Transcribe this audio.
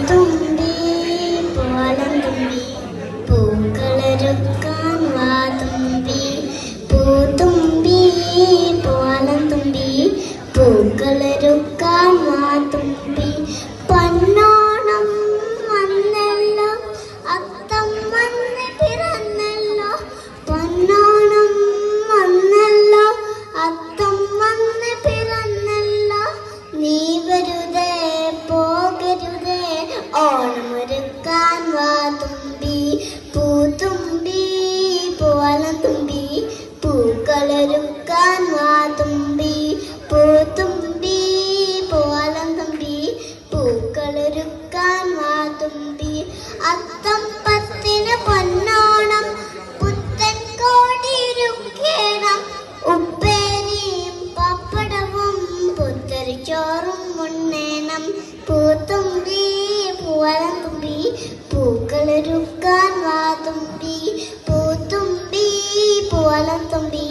തുമ്പി പോലം തുമ്പി പൂക്കളൊരുക്കാൻ വാ തുമ്പി പൂത്തുമ്പി പോലം തുമ്പി പൂക്കളൊരുക്കാൻ വാ തുമ്പി പൊന്നോണം വന്നല്ലോ അത്തം വന്ന് പിറന്നല്ലോ പൊന്നോണം വന്നല്ലോ അത്തം വന്ന് പിറന്നല്ലോ നീ വരുതേ പോകരുതേ ഓണമൊരുക്കാൻ വാ തുമ്പി പൂത്തുമ്പി പോലം തുമ്പി പൂക്കളൊരുക്കാൻ വാ തുമ്പി പൂത്തുമ്പി പോലം തുമ്പി പൂക്കളൊരുക്കാൻ വാ തുമ്പി അത്തം പത്തിന് പൊന്നോണം പുത്തൻ കോടിയൊരുക്കേണം ഉപ്പേരിയും പപ്പടവും പുത്തരിച്ചോറും ഉണ്ണേണം പൂത്തുമ്പി പോലം തുമ്പി പൂക്കളൊരുക്കാൻ വാ തുമ്പി പൂത്തുമ്പി പോലം തുമ്പി